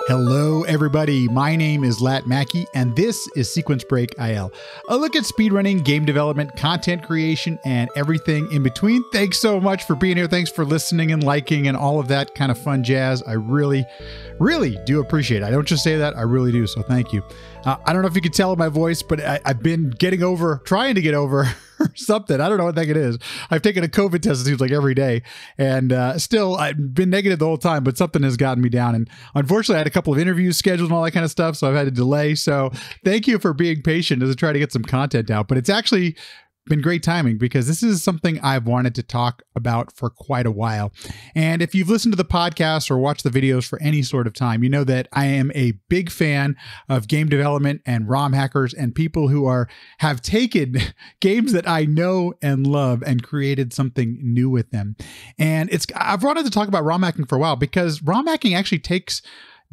Hello, everybody. My name is Lat Mackey, and this is Sequence Break IL, a look at speedrunning, game development, content creation, and everything in between. Thanks so much for being here. Thanks for listening and liking and all of that kind of fun jazz. I really do appreciate it. I don't just say that, I really do, so thank you. I don't know if you can tell in my voice, but I've been trying to get over something. I don't know what the heck it is. I've taken a COVID test, it seems like every day, and still I've been negative the whole time, but something has gotten me down. And unfortunately, I had a couple of interviews scheduled and all that kind of stuff, so I've had to delay. So thank you for being patient as I try to get some content out. But it's actually been great timing because this is something I've wanted to talk about for quite a while. And if you've listened to the podcast or watched the videos for any sort of time, you know that I am a big fan of game development and ROM hackers and people who have taken games that I know and love and created something new with them. And I've wanted to talk about ROM hacking for a while because ROM hacking actually takes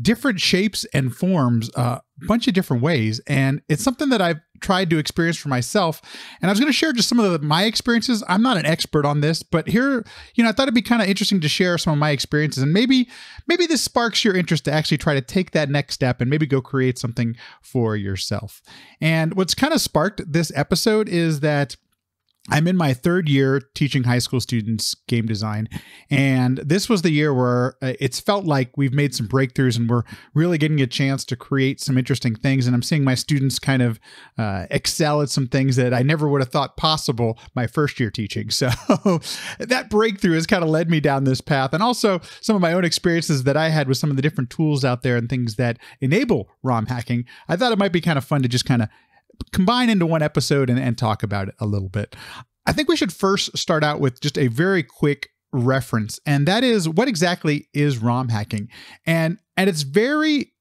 different shapes and forms a bunch of different ways. And it's something that I've tried to experience for myself. And I was going to share just some of my experiences. I'm not an expert on this, but here, I thought it'd be kind of interesting to share some of my experiences. And maybe this sparks your interest to actually try to take that next step and maybe go create something for yourself. And what's kind of sparked this episode is that I'm in my third year teaching high school students game design. And this was the year where it's felt like we've made some breakthroughs and we're really getting a chance to create some interesting things. And I'm seeing my students kind of excel at some things that I never would have thought possible my first year teaching. So that breakthrough has kind of led me down this path. And also some of my own experiences that I had with some of the different tools out there and things that enable ROM hacking. I thought it might be kind of fun to just kind of combine into one episode and talk about it a little bit. I think we should first start out with just a very quick reference, and that is what exactly is ROM hacking. And at its very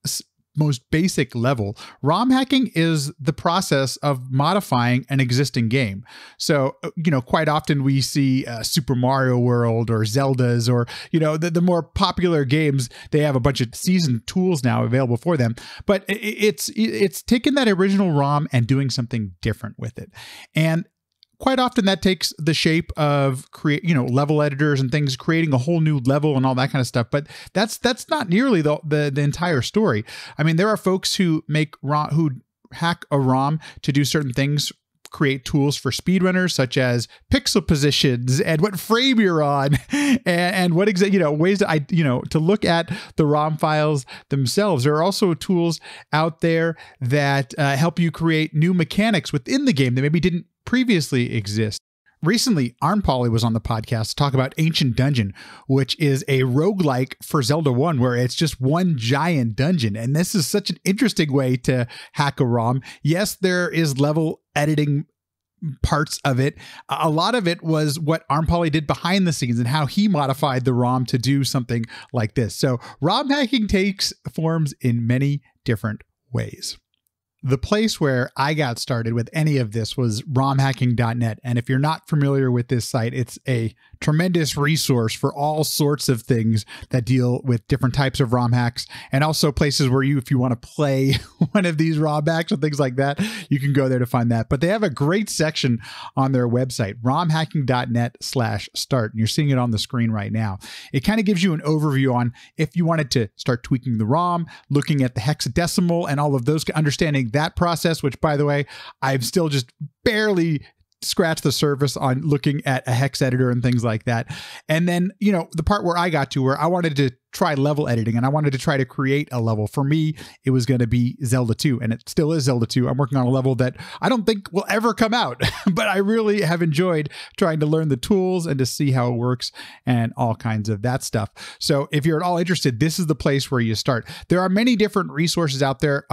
most basic level, ROM hacking is the process of modifying an existing game. So, quite often we see Super Mario World or Zelda's or, the more popular games, they have a bunch of seasoned tools now available for them. But it's taking that original ROM and doing something different with it. And quite often that takes the shape of level editors and things, creating a whole new level and all that kind of stuff. But that's not nearly the entire story. I mean, there are folks who hack a ROM to do certain things, create tools for speedrunners such as pixel positions and what frame you're on and what ways to look at the ROM files themselves. There are also tools out there that help you create new mechanics within the game that maybe didn't previously exist. Recently, Arnpolly was on the podcast to talk about Ancient Dungeon, which is a roguelike for Zelda 1, where it's just one giant dungeon. And this is such an interesting way to hack a ROM. Yes, there is level editing parts of it. A lot of it was what Arnpolly did behind the scenes and how he modified the ROM to do something like this. So ROM hacking takes forms in many different ways. The place where I got started with any of this was romhacking.net. And if you're not familiar with this site, it's a tremendous resource for all sorts of things that deal with different types of ROM hacks, and also places where if you want to play one of these ROM hacks and things like that, you can go there to find that. But they have a great section on their website, romhacking.net/start. And you're seeing it on the screen right now. It kind of gives you an overview on if you wanted to start tweaking the ROM, looking at the hexadecimal and all of those, understanding that process, which, by the way, I've still just barely scratched the surface on looking at a hex editor and things like that. And then, the part where I got to where I wanted to try level editing and I wanted to try to create a level. For me, it was going to be Zelda 2, and it still is Zelda 2. I'm working on a level that I don't think will ever come out, but I really have enjoyed trying to learn the tools and to see how it works and all kinds of that stuff. So if you're at all interested, this is the place where you start. There are many different resources out there.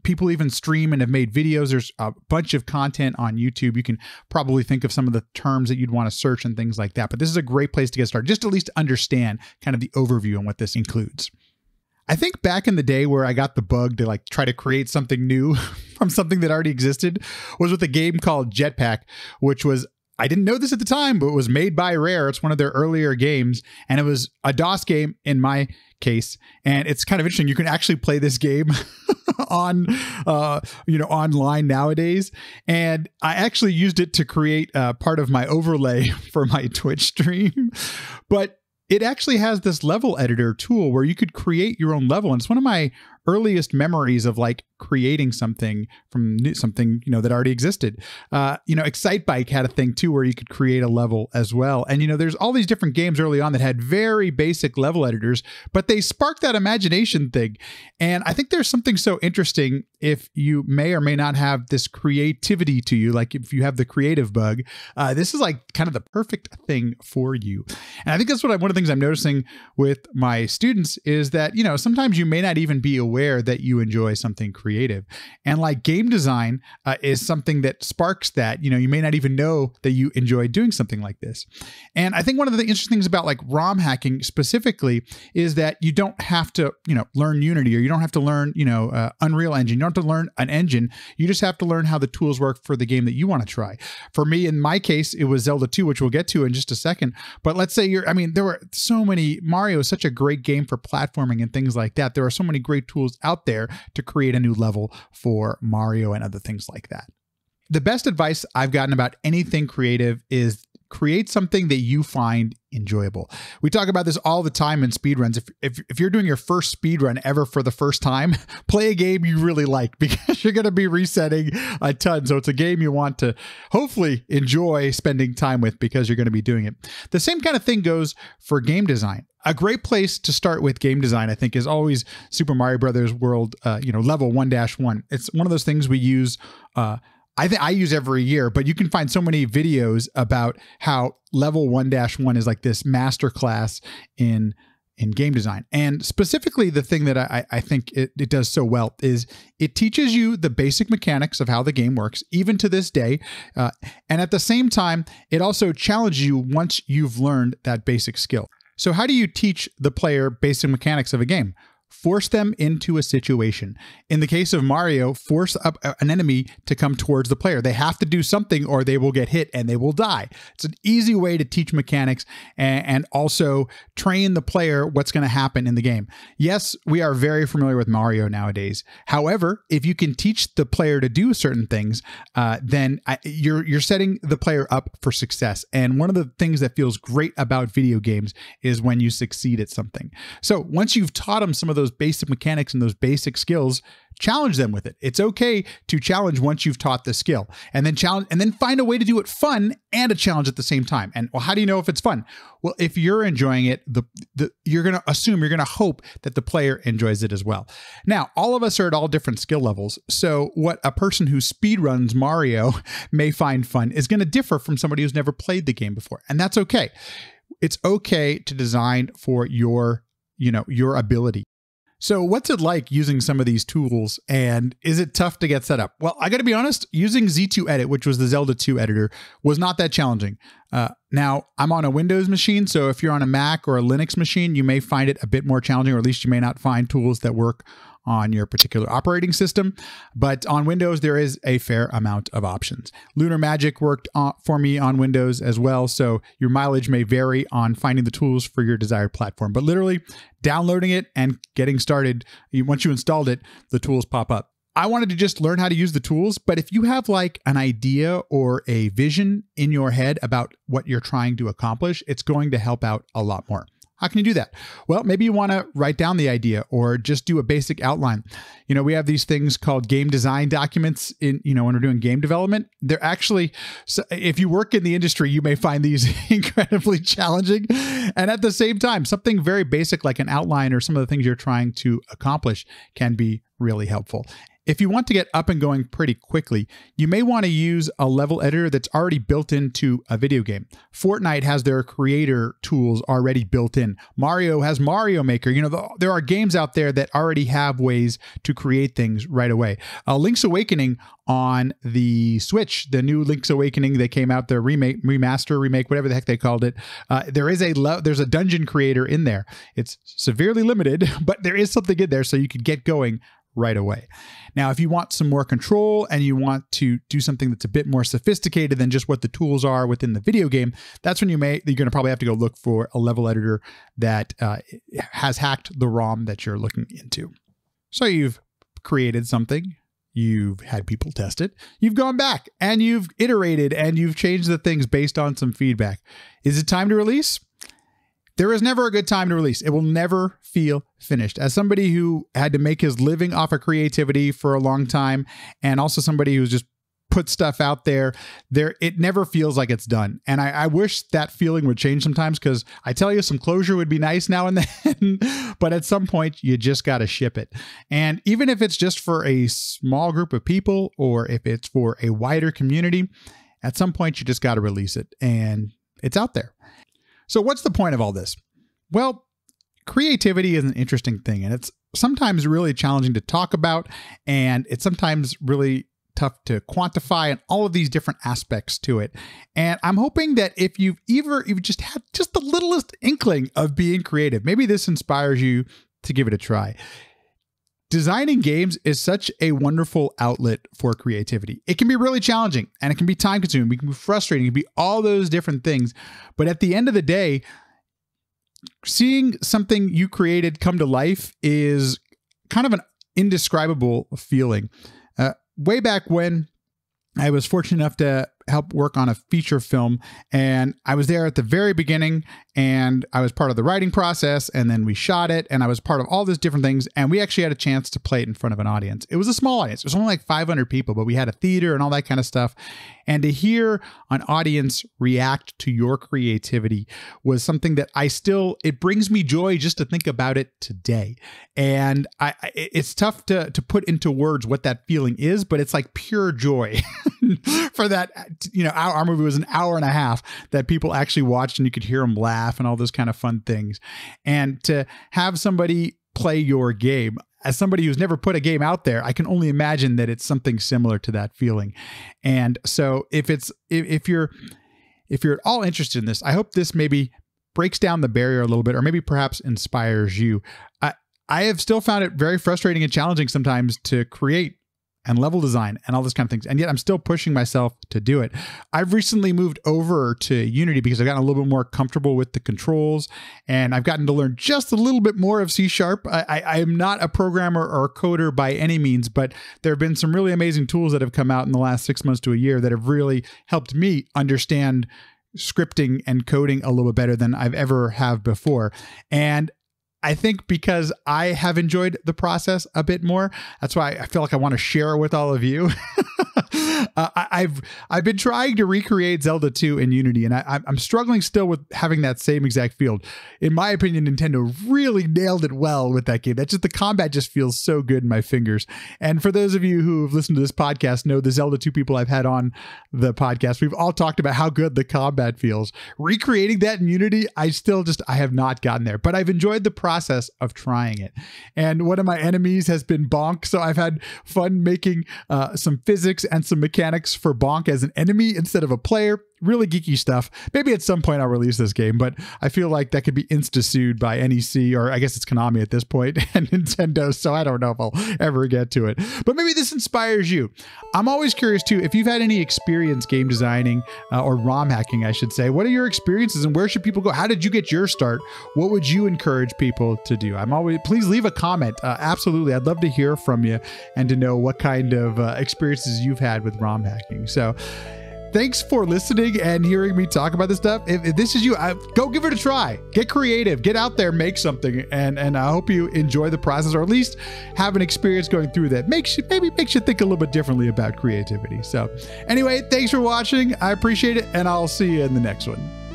People even stream and have made videos. There's a bunch of content on YouTube. You can probably think of some of the terms that you'd want to search and things like that. But this is a great place to get started, just at least to understand kind of the overview on what this includes. I think back in the day where I got the bug to try to create something new from something that already existed was with a game called Jetpack, which was, I didn't know this at the time, but it was made by Rare. It's one of their earlier games, and it was a DOS game in my case. And it's kind of interesting. You can actually play this game on, online nowadays. And I actually used it to create part of my overlay for my Twitch stream. But it actually has this level editor tool where you could create your own level. And it's one of my earliest memories of like creating something from something, that already existed. Excitebike had a thing too, where you could create a level as well. And, there's all these different games early on that had very basic level editors, but they sparked that imagination thing. And I think there's something so interesting if you may or may not have this creativity to you, like if you have the creative bug, this is like kind of the perfect thing for you. And I think that's one of the things I'm noticing with my students is that, sometimes you may not even be aware that you enjoy something creative. And like game design is something that sparks that. You may not even know that you enjoy doing something like this. And I think one of the interesting things about like ROM hacking specifically is that you don't have to, learn Unity, or you don't have to learn, Unreal Engine. You don't have to learn an engine. You just have to learn how the tools work for the game that you want to try. For me, in my case, it was Zelda 2, which we'll get to in just a second. But let's say there were so many, Mario is such a great game for platforming and things like that. There are so many great tools out there to create a new level for Mario and other things like that. The best advice I've gotten about anything creative is create something that you find enjoyable. We talk about this all the time in speedruns. If you're doing your first speedrun ever for the first time, play a game you really like, because you're going to be resetting a ton. So it's a game you want to hopefully enjoy spending time with, because you're going to be doing it. The same kind of thing goes for game design. A great place to start with game design, I think, is always Super Mario Brothers World, level 1-1. It's one of those things we use, I use every year, but you can find so many videos about how level 1-1 is like this masterclass in game design. And specifically, the thing that I think it does so well is it teaches you the basic mechanics of how the game works, even to this day. And at the same time, it also challenges you once you've learned that basic skill. So how do you teach the player basic mechanics of a game? Force them into a situation. In the case of Mario, force up an enemy to come towards the player. They have to do something or they will get hit and they will die. It's an easy way to teach mechanics and also train the player what's going to happen in the game. Yes, we are very familiar with Mario nowadays. However, if you can teach the player to do certain things, then you're setting the player up for success. And one of the things that feels great about video games is when you succeed at something. So once you've taught them some of those basic mechanics and those basic skills, challenge them with it. It's okay to challenge once you've taught the skill, and then find a way to do it fun and a challenge at the same time. And well, how do you know if it's fun? Well, if you're enjoying it, you're going to hope that the player enjoys it as well. Now, all of us are at all different skill levels. So what a person who speedruns Mario may find fun is going to differ from somebody who's never played the game before. And that's okay. It's okay to design for your ability. So what's it like using some of these tools, and is it tough to get set up? Well, I got to be honest, using Z2 Edit, which was the Zelda 2 editor, was not that challenging. Now, I'm on a Windows machine, so if you're on a Mac or a Linux machine, you may find it a bit more challenging, or at least you may not find tools that work on your particular operating system. But on Windows, there is a fair amount of options. Lunar Magic worked for me on Windows as well, so your mileage may vary on finding the tools for your desired platform. But literally, downloading it and getting started, once you installed it, the tools pop up. I wanted to just learn how to use the tools, but if you have like an idea or a vision in your head about what you're trying to accomplish, it's going to help out a lot more. How can you do that? Well, maybe you want to write down the idea or just do a basic outline. We have these things called game design documents when we're doing game development. They're actually, if you work in the industry, you may find these incredibly challenging. And at the same time, something very basic like an outline or some of the things you're trying to accomplish can be really helpful. If you want to get up and going pretty quickly, you may want to use a level editor that's already built into a video game. Fortnite has their creator tools already built in. Mario has Mario Maker. There are games out there that already have ways to create things right away. Link's Awakening on the Switch, the new Link's Awakening, they came out, their remake, whatever the heck they called it. There's a dungeon creator in there. It's severely limited, but there is something in there so you could get going right away. Now, if you want some more control and you want to do something that's a bit more sophisticated than just what the tools are within the video game, that's when you're going to probably have to go look for a level editor that has hacked the ROM that you're looking into. So you've created something, you've had people test it, you've gone back and you've iterated and you've changed the things based on some feedback. Is it time to release? There is never a good time to release. It will never feel finished. As somebody who had to make his living off of creativity for a long time, and also somebody who's just put stuff out there, it never feels like it's done. And I wish that feeling would change sometimes, because I tell you, some closure would be nice now and then, but at some point you just got to ship it. And even if it's just for a small group of people, or if it's for a wider community, at some point you just got to release it, and it's out there. So what's the point of all this? Well, creativity is an interesting thing, and it's sometimes really challenging to talk about, and it's sometimes really tough to quantify, and all of these different aspects to it. And I'm hoping that if you've just had just the littlest inkling of being creative, maybe this inspires you to give it a try. Designing games is such a wonderful outlet for creativity. It can be really challenging, and it can be time consuming, it can be frustrating, it can be all those different things. But at the end of the day, seeing something you created come to life is kind of an indescribable feeling. Way back when, I was fortunate enough to help work on a feature film, and I was there at the very beginning, and I was part of the writing process, and then we shot it, and I was part of all these different things, and we actually had a chance to play it in front of an audience. It was a small audience. It was only like 500 people, but we had a theater and all that kind of stuff. And to hear an audience react to your creativity was something that it brings me joy just to think about it today. And it's tough to put into words what that feeling is, but it's like pure joy for that. Our movie was an hour and a half that people actually watched, and you could hear them laugh and all those kind of fun things. And to have somebody play your game, as somebody who's never put a game out there, I can only imagine that it's something similar to that feeling. And so if you're at all interested in this, I hope this maybe breaks down the barrier a little bit, or maybe perhaps inspires you. I have still found it very frustrating and challenging sometimes to create and level design and all this kind of things. And yet I'm still pushing myself to do it. I've recently moved over to Unity because I've gotten a little bit more comfortable with the controls, and I've gotten to learn just a little bit more of C#. I am not a programmer or a coder by any means, but there have been some really amazing tools that have come out in the last 6 months to a year that have really helped me understand scripting and coding a little bit better than I've ever have before. And I think because I have enjoyed the process a bit more, that's why I feel like I want to share it with all of you. I've been trying to recreate Zelda 2 in Unity, and I'm struggling still with having that same exact field. In my opinion, Nintendo really nailed it well with that game. The combat just feels so good in my fingers. And for those of you who have listened to this podcast, know the Zelda 2 people I've had on the podcast, we've all talked about how good the combat feels. Recreating that in Unity, I have not gotten there, but I've enjoyed the process of trying it. And one of my enemies has been Bonk, so I've had fun making some physics and some mechanics for Bonk as an enemy instead of a player. Really geeky stuff. Maybe at some point I'll release this game, but I feel like that could be insta-sued by NEC, or I guess it's Konami at this point, and Nintendo, so I don't know if I'll ever get to it. But maybe this inspires you. I'm always curious too, if you've had any experience game designing, or ROM hacking, I should say. What are your experiences, and where should people go? How did you get your start? What would you encourage people to do? Please leave a comment. Absolutely. I'd love to hear from you and to know what kind of experiences you've had with ROM hacking. So thanks for listening and hearing me talk about this stuff. If this is you, go give it a try. Get creative. Get out there. Make something. And I hope you enjoy the process, or at least have an experience going through that makes you think a little bit differently about creativity. So anyway, thanks for watching. I appreciate it, and I'll see you in the next one.